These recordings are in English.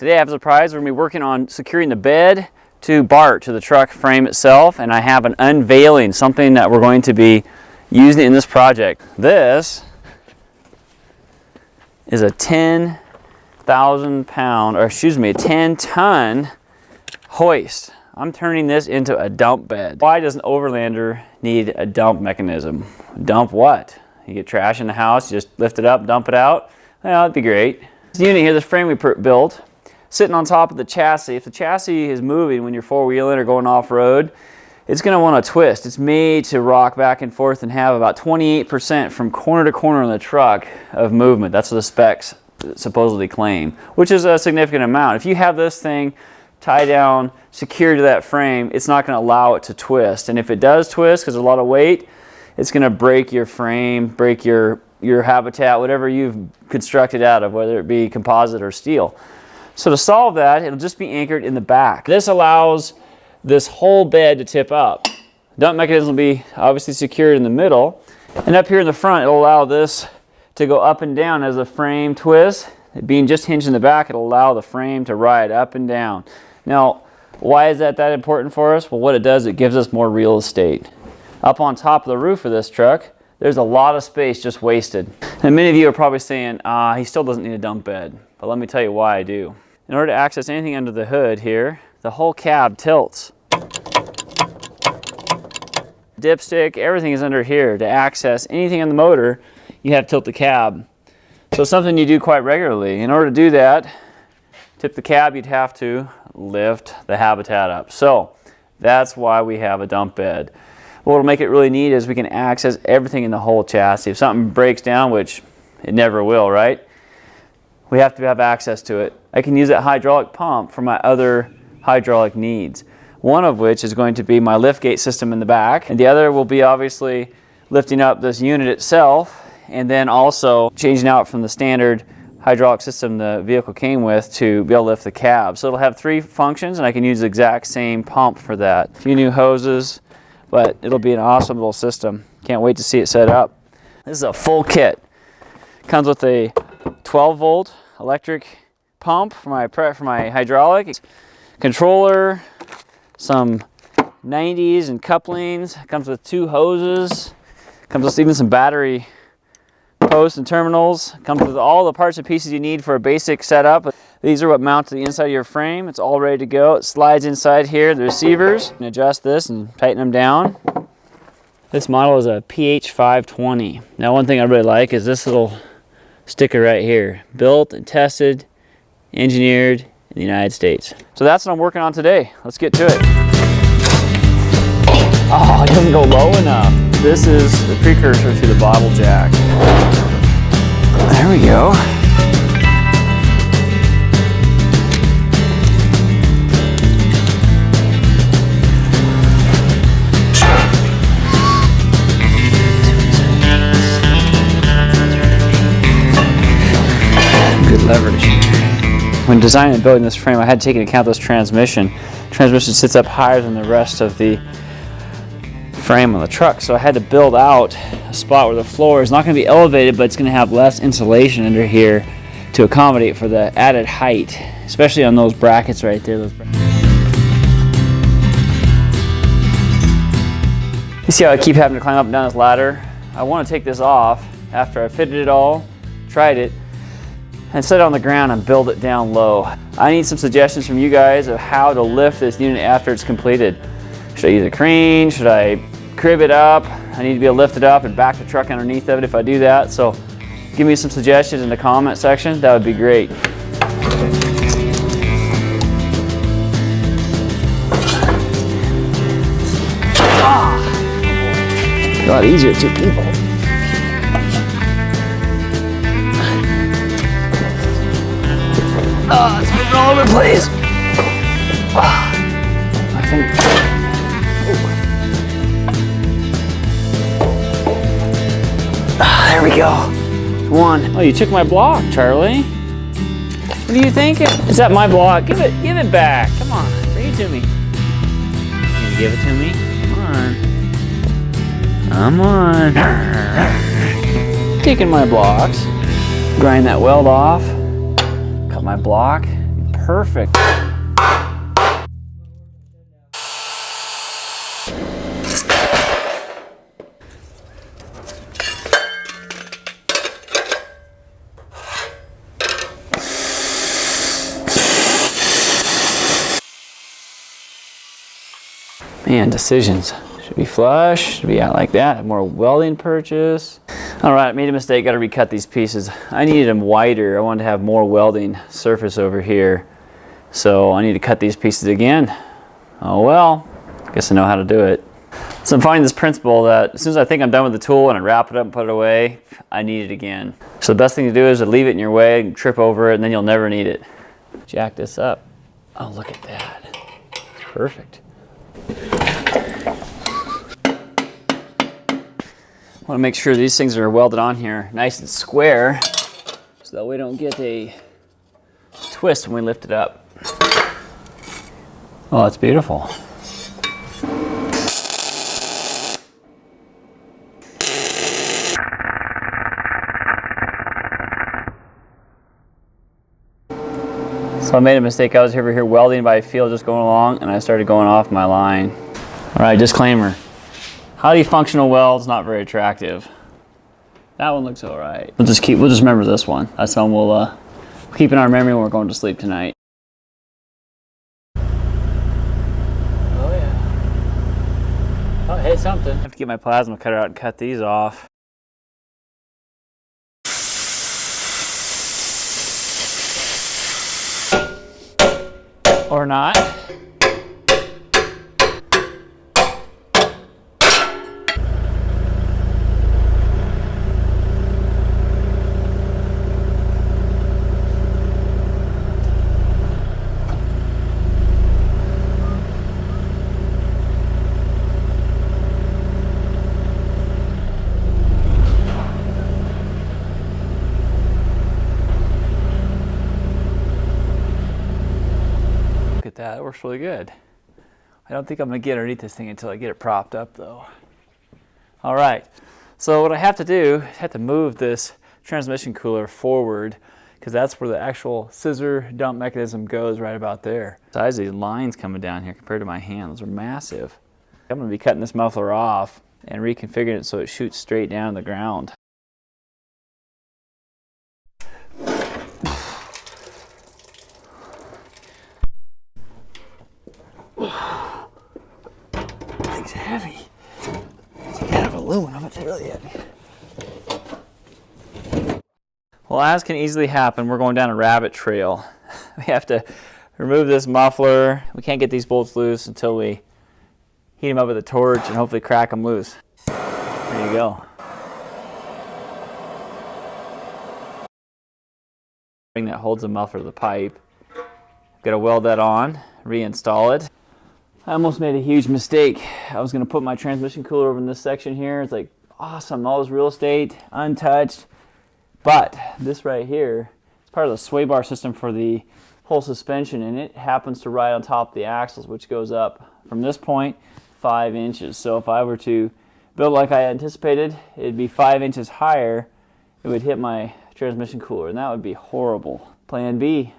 Today I have a surprise. We're going to be working on securing the bed to Bart, to the truck frame itself, and I have an unveiling, something that we're going to be using in this project. This is a 10,000 pound, or excuse me, a 10-ton hoist. I'm turning this into a dump bed. Why does an Overlander need a dump mechanism? Dump what? You get trash in the house, you just lift it up, dump it out? Well, that'd be great. This unit here, this frame we built, sitting on top of the chassis. If the chassis is moving when you're four-wheeling or going off-road, it's going to want to twist. It's made to rock back and forth and have about 28% from corner to corner on the truck of movement. That's what the specs supposedly claim, which is a significant amount. If you have this thing tied down, secured to that frame, it's not going to allow it to twist. And if it does twist, because there's a lot of weight, it's going to break your frame, break your habitat, whatever you've constructed out of, whether it be composite or steel. So to solve that, it'll just be anchored in the back. This allows this whole bed to tip up. Dump mechanism will be obviously secured in the middle, and up here in the front, it'll allow this to go up and down as the frame twists. It being just hinged in the back, it'll allow the frame to ride up and down. Now, why is that important for us? Well, what it does, it gives us more real estate. Up on top of the roof of this truck, there's a lot of space just wasted. And many of you are probably saying, he still doesn't need a dump bed. But let me tell you why I do. In order to access anything under the hood here, the whole cab tilts. Dipstick, everything is under here. To access anything on the motor, you have to tilt the cab. So it's something you do quite regularly. In order to do that, tip the cab, you'd have to lift the habitat up. So that's why we have a dump bed. What'll make it really neat is we can access everything in the whole chassis. If something breaks down, which it never will, right? We have to have access to it. I can use that hydraulic pump for my other hydraulic needs. One of which is going to be my lift gate system in the back, and the other will be obviously lifting up this unit itself, and then also changing out from the standard hydraulic system the vehicle came with to be able to lift the cab. So it'll have three functions, and I can use the exact same pump for that. A few new hoses, but it'll be an awesome little system. Can't wait to see it set up. This is a full kit. Comes with a 12-volt electric pump for my hydraulic, controller, some 90s and couplings. Comes with two hoses. Comes with even some battery posts and terminals. Comes with all the parts and pieces you need for a basic setup. These are what mount to the inside of your frame. It's all ready to go. It slides inside here, the receivers. You can adjust this and tighten them down. This model is a PH520. Now, one thing I really like is this little sticker right here. Built and tested, engineered in the United States. So that's what I'm working on today. Let's get to it. Oh, it doesn't go low enough. This is the precursor to the bottle jack. There we go. Good leverage. When designing and building this frame, I had to take into account this transmission. Transmission sits up higher than the rest of the frame on the truck, so I had to build out a spot where the floor is not going to be elevated, but it's going to have less insulation under here to accommodate for the added height, especially on those brackets right there. You see how I keep having to climb up and down this ladder? I want to take this off after I fitted it all, tried it, and set it on the ground and build it down low. I need some suggestions from you guys of how to lift this unit after it's completed. Should I use a crane? Should I crib it up? I need to be able to lift it up and back the truck underneath of it if I do that. So give me some suggestions in the comment section. That would be great. A lot easier with two people. Oh, it's moving all over the place. I think. There we go. One. Oh, you took my block, Charlie. What are you thinking? Is that my block? Give it back. Come on, bring it to me. Can you give it to me? Come on. Come on. Taking my blocks. Grind that weld off. Cut my block. perfect. Man, decisions. Should be flush, should be out like that. More welding purchase. All right, made a mistake, gotta recut these pieces. I needed them wider. I wanted to have more welding surface over here. So I need to cut these pieces again. Oh well, I guess I know how to do it. So I'm finding this principle that as soon as I think I'm done with the tool and I wrap it up and put it away, I need it again. So the best thing to do is to leave it in your way, and trip over it, and then you'll never need it. Jack this up. Oh, look at that. It's perfect. I want to make sure these things are welded on here nice and square so that we don't get a twist when we lift it up. Oh, it's beautiful. So I made a mistake. I was over here welding by feel just going along, and I started going off my line. All right, disclaimer. Highly functional weld's not very attractive. That one looks all right. We'll just remember this one. That's one we'll keep in our memory when we're going to sleep tonight. Oh yeah. Oh, hey, something. I have to get my plasma cutter out and cut these off. Or not. That works really good. I don't think I'm going to get underneath this thing until I get it propped up though. All right, so what I have to do is have to move this transmission cooler forward because that's where the actual scissor dump mechanism goes, right about there. The size of these lines coming down here compared to my hand, those are massive. I'm going to be cutting this muffler off and reconfiguring it so it shoots straight down the ground. Thing's heavy. It's made of aluminum, it's really heavy. Well, as can easily happen, we're going down a rabbit trail. We have to remove this muffler. We can't get these bolts loose until we heat them up with a torch and hopefully crack them loose. There you go. Thing that holds the muffler to the pipe. Got to weld that on, reinstall it. I almost made a huge mistake. I was going to put my transmission cooler over in this section here. It's like awesome, all this real estate, untouched. But this right here is part of the sway bar system for the whole suspension, and it happens to ride on top of the axles, which goes up from this point 5 inches. So if I were to build like I anticipated, it'd be 5 inches higher. It would hit my transmission cooler, and that would be horrible. Plan B.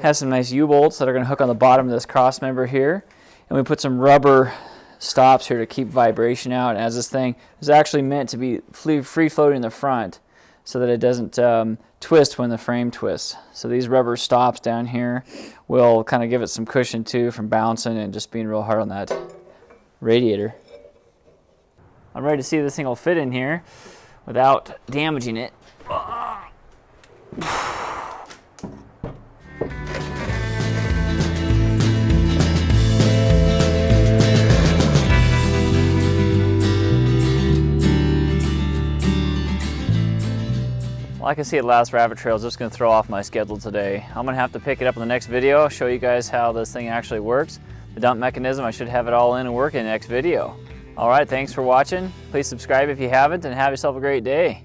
Has some nice U-bolts that are going to hook on the bottom of this cross member here. And we put some rubber stops here to keep vibration out, as this thing is actually meant to be free floating in the front so that it doesn't twist when the frame twists. So these rubber stops down here will kind of give it some cushion too from bouncing and just being real hard on that radiator. I'm ready to see if this thing will fit in here without damaging it. Well, I can see it last rabbit trail is just going to throw off my schedule today. I'm going to have to pick it up in the next video, show you guys how this thing actually works. The dump mechanism, I should have it all in and work in the next video. Alright, thanks for watching. Please subscribe if you haven't, and have yourself a great day.